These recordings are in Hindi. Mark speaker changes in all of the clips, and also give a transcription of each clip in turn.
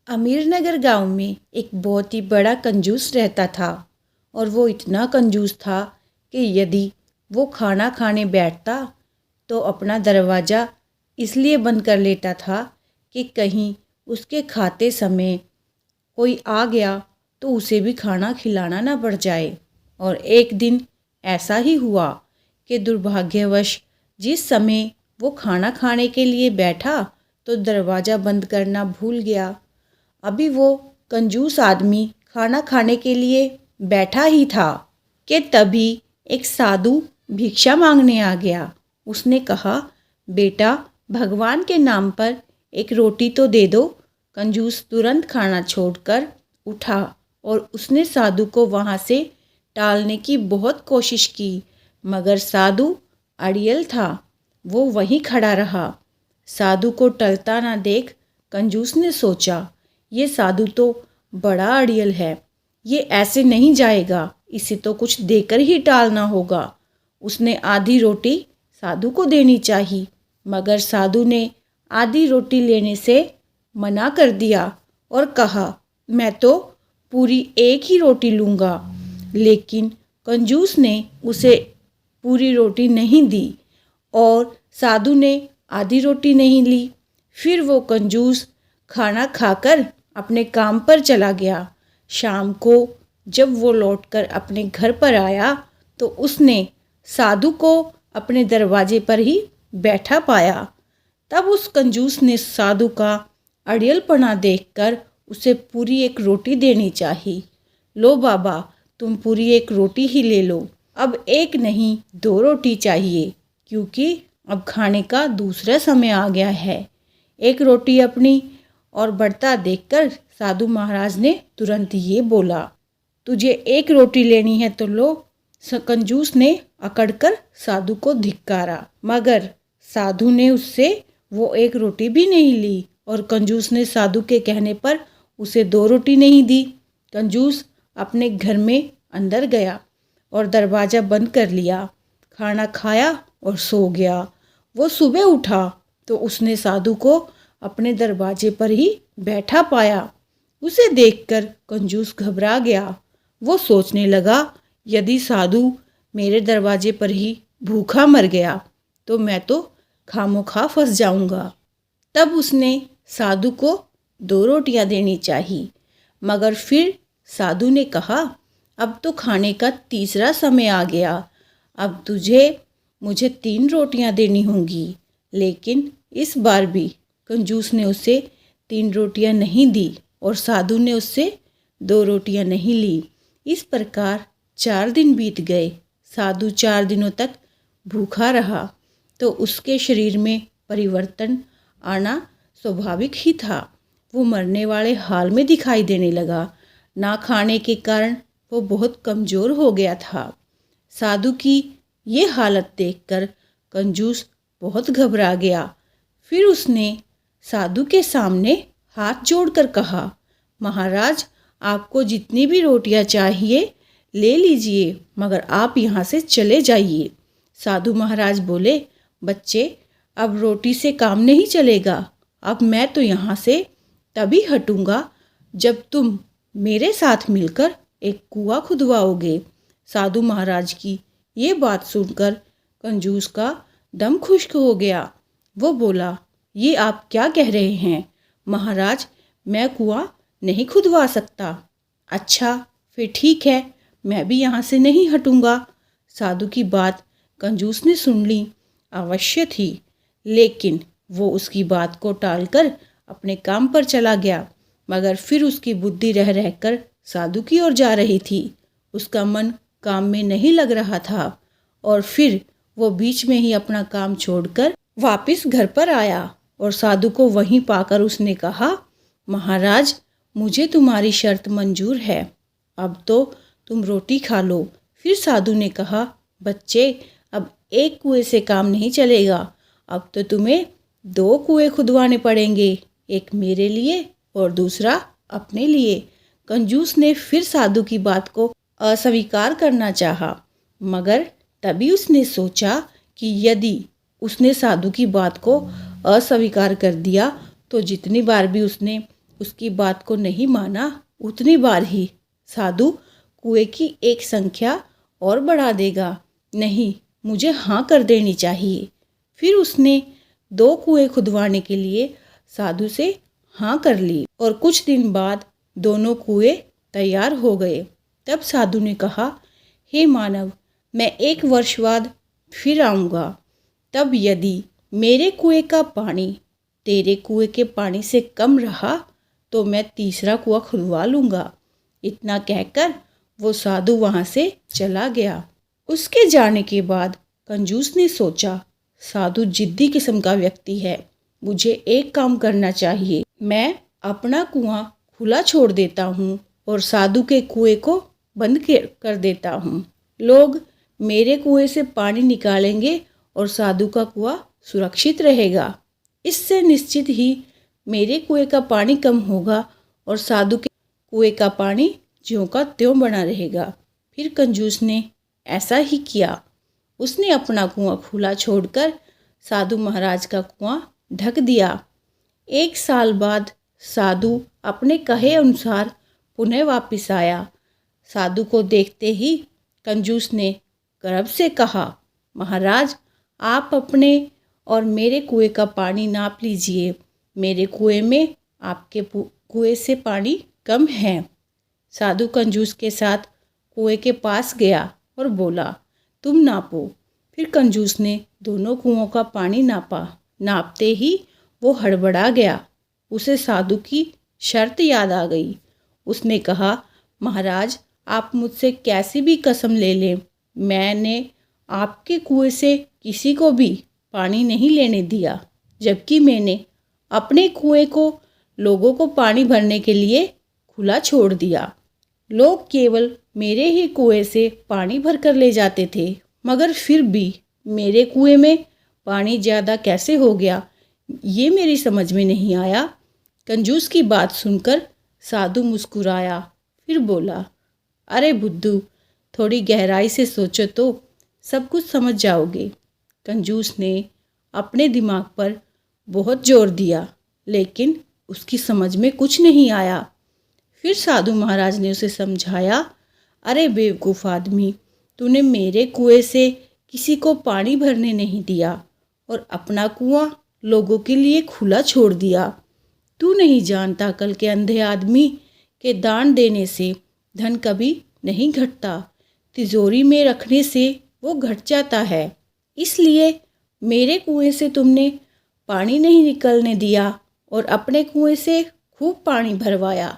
Speaker 1: अमीरनगर गांव में एक बहुत ही बड़ा कंजूस रहता था। और वो इतना कंजूस था कि यदि वो खाना खाने बैठता तो अपना दरवाज़ा इसलिए बंद कर लेता था कि कहीं उसके खाते समय कोई आ गया तो उसे भी खाना खिलाना ना पड़ जाए। और एक दिन ऐसा ही हुआ कि दुर्भाग्यवश जिस समय वो खाना खाने के लिए बैठा तो दरवाज़ा बंद करना भूल गया। अभी वो कंजूस आदमी खाना खाने के लिए बैठा ही था कि तभी एक साधु भिक्षा मांगने आ गया। उसने कहा, बेटा, भगवान के नाम पर एक रोटी तो दे दो। कंजूस तुरंत खाना छोड़कर उठा और उसने साधु को वहाँ से टालने की बहुत कोशिश की, मगर साधु अड़ियल था। वो वहीं खड़ा रहा। साधु को टलता ना देख कंजूस ने सोचा, ये साधु तो बड़ा अड़ियल है, ये ऐसे नहीं जाएगा, इसे तो कुछ देकर ही टालना होगा। उसने आधी रोटी साधु को देनी चाहिए, मगर साधु ने आधी रोटी लेने से मना कर दिया और कहा, मैं तो पूरी एक ही रोटी लूँगा। लेकिन कंजूस ने उसे पूरी रोटी नहीं दी और साधु ने आधी रोटी नहीं ली। फिर वो कंजूस खाना खाकर अपने काम पर चला गया। शाम को जब वो लौटकर अपने घर पर आया तो उसने साधु को अपने दरवाजे पर ही बैठा पाया। तब उस कंजूस ने साधु का अड़ियलपना देखकर उसे पूरी एक रोटी देनी चाहिए। लो बाबा, तुम पूरी एक रोटी ही ले लो, अब एक नहीं 2 रोटी चाहिए, क्योंकि अब खाने का दूसरा समय आ गया है। एक रोटी अपनी और बढ़ता देखकर साधु महाराज ने तुरंत ये बोला, तुझे एक रोटी लेनी है तो लो। कंजूस ने अकड़कर साधु को धिक्कारा, मगर साधु ने उससे वो एक रोटी भी नहीं ली और कंजूस ने साधु के कहने पर उसे 2 रोटी नहीं दी। कंजूस अपने घर में अंदर गया और दरवाज़ा बंद कर लिया, खाना खाया और सो गया। वो सुबह उठा तो उसने साधु को अपने दरवाजे पर ही बैठा पाया। उसे देखकर कंजूस घबरा गया। वो सोचने लगा, यदि साधु मेरे दरवाजे पर ही भूखा मर गया तो मैं तो खामोखा फंस जाऊंगा। तब उसने साधु को 2 रोटियां देनी चाहिए, मगर फिर साधु ने कहा, अब तो खाने का तीसरा समय आ गया, अब मुझे 3 रोटियां देनी होंगी। लेकिन इस बार भी कंजूस ने उसे 3 रोटियां नहीं दी और साधु ने उससे 2 रोटियां नहीं ली। इस प्रकार 4 दिन बीत गए। साधु 4 दिनों तक भूखा रहा तो उसके शरीर में परिवर्तन आना स्वाभाविक ही था। वो मरने वाले हाल में दिखाई देने लगा। ना खाने के कारण वो बहुत कमज़ोर हो गया था। साधु की ये हालत देखकर कंजूस बहुत घबरा गया। फिर उसने साधु के सामने हाथ जोड़कर कहा, महाराज, आपको जितनी भी रोटियां चाहिए ले लीजिए, मगर आप यहाँ से चले जाइए। साधु महाराज बोले, बच्चे, अब रोटी से काम नहीं चलेगा। अब मैं तो यहाँ से तभी हटूँगा जब तुम मेरे साथ मिलकर एक कुआं खुदवाओगे। साधु महाराज की ये बात सुनकर कंजूस का दम खुश्क हो गया। वो बोला, ये आप क्या कह रहे हैं महाराज, मैं कुआं नहीं खुदवा सकता। अच्छा, फिर ठीक है, मैं भी यहाँ से नहीं हटूँगा। साधु की बात कंजूस ने सुन ली। अवश्य थी, लेकिन वो उसकी बात को टालकर अपने काम पर चला गया। मगर फिर उसकी बुद्धि रह रहकर साधु की ओर जा रही थी। उसका मन काम में नहीं लग रहा था और फिर वो बीच में ही अपना काम छोड़कर वापस घर पर आया और साधु को वहीं पाकर उसने कहा, महाराज, मुझे तुम्हारी शर्त मंजूर है, अब तो तुम रोटी खा लो। फिर साधु ने कहा, बच्चे, अब एक कुएं से काम नहीं चलेगा, अब तो तुम्हें 2 कुएं खुदवाने पड़ेंगे, एक मेरे लिए और दूसरा अपने लिए। कंजूस ने फिर साधु की बात को अस्वीकार करना चाहा, मगर तभी उसने सोचा कि यदि उसने साधु की बात को अस्वीकार कर दिया तो जितनी बार भी उसने उसकी बात को नहीं माना, उतनी बार ही साधु कुएं की एक संख्या और बढ़ा देगा। नहीं, मुझे हाँ कर देनी चाहिए। फिर उसने 2 कुएं खुदवाने के लिए साधु से हाँ कर ली और कुछ दिन बाद दोनों कुएं तैयार हो गए। तब साधु ने कहा, हे मानव, मैं 1 वर्ष बाद फिर आऊँगा। तब यदि मेरे कुएं का पानी तेरे कुएं के पानी से कम रहा तो मैं तीसरा कुआं खुदवा लूँगा। इतना कहकर वो साधु वहाँ से चला गया। उसके जाने के बाद कंजूस ने सोचा, साधु जिद्दी किस्म का व्यक्ति है, मुझे एक काम करना चाहिए। मैं अपना कुआं खुला छोड़ देता हूँ और साधु के कुएं को बंद कर देता हूँ। लोग मेरे कुएं से पानी निकालेंगे और साधु का कुआं सुरक्षित रहेगा। इससे निश्चित ही मेरे कुएं का पानी कम होगा और साधु के कुएं का पानी ज्यों का त्यों बना रहेगा। फिर कंजूस ने ऐसा ही किया। उसने अपना कुआं खुला छोड़कर साधु महाराज का कुआं ढक दिया। 1 साल बाद साधु अपने कहे अनुसार पुनः वापस आया। साधु को देखते ही कंजूस ने गर्व से कहा, महाराज, आप अपने और मेरे कुएं का पानी नाप लीजिए। मेरे कुएं में आपके कुएं से पानी कम है। साधु कंजूस के साथ कुएं के पास गया और बोला, तुम नापो। फिर कंजूस ने दोनों कुओं का पानी नापा। नापते ही वो हड़बड़ा गया। उसे साधु की शर्त याद आ गई। उसने कहा, महाराज, आप मुझसे कैसी भी कसम ले लें, मैंने आपके कुएं से किसी को भी पानी नहीं लेने दिया, जबकि मैंने अपने कुएं को लोगों को पानी भरने के लिए खुला छोड़ दिया। लोग केवल मेरे ही कुएं से पानी भर कर ले जाते थे, मगर फिर भी मेरे कुएं में पानी ज़्यादा कैसे हो गया, ये मेरी समझ में नहीं आया। कंजूस की बात सुनकर साधु मुस्कुराया, फिर बोला, अरे बुद्धू, थोड़ी गहराई से सोचो तो सब कुछ समझ जाओगे। कंजूस ने अपने दिमाग पर बहुत जोर दिया, लेकिन उसकी समझ में कुछ नहीं आया। फिर साधु महाराज ने उसे समझाया, अरे बेवकूफ़ आदमी, तूने मेरे कुएं से किसी को पानी भरने नहीं दिया और अपना कुआं लोगों के लिए खुला छोड़ दिया। तू नहीं जानता कल के अंधे आदमी के दान देने से धन कभी नहीं घटता, तिजोरी में रखने से वो घट जाता है। इसलिए मेरे कुएं से तुमने पानी नहीं निकलने दिया और अपने कुएं से खूब पानी भरवाया,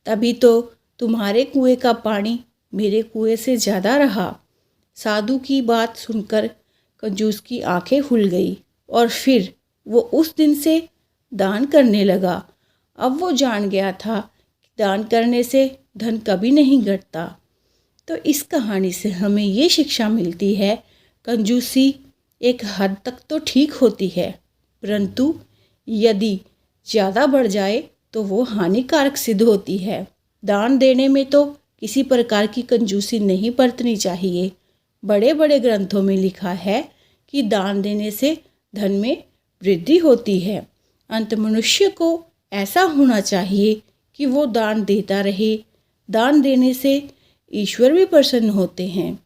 Speaker 1: तभी तो तुम्हारे कुएं का पानी मेरे कुएं से ज़्यादा रहा। साधु की बात सुनकर कंजूस की आंखें खुल गई और फिर वो उस दिन से दान करने लगा। अब वो जान गया था कि दान करने से धन कभी नहीं घटता। तो इस कहानी से हमें ये शिक्षा मिलती है, कंजूसी एक हद तक तो ठीक होती है, परंतु यदि ज़्यादा बढ़ जाए तो वो हानिकारक सिद्ध होती है। दान देने में तो किसी प्रकार की कंजूसी नहीं बरतनी चाहिए। बड़े बड़े ग्रंथों में लिखा है कि दान देने से धन में वृद्धि होती है। अंत मनुष्य को ऐसा होना चाहिए कि वो दान देता रहे। दान देने से ईश्वर भी प्रसन्न होते हैं।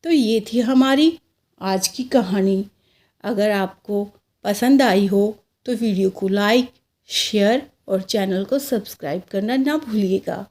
Speaker 1: तो ये थी हमारी आज की कहानी। अगर आपको पसंद आई हो तो वीडियो को लाइक, शेयर और चैनल को सब्सक्राइब करना ना भूलिएगा।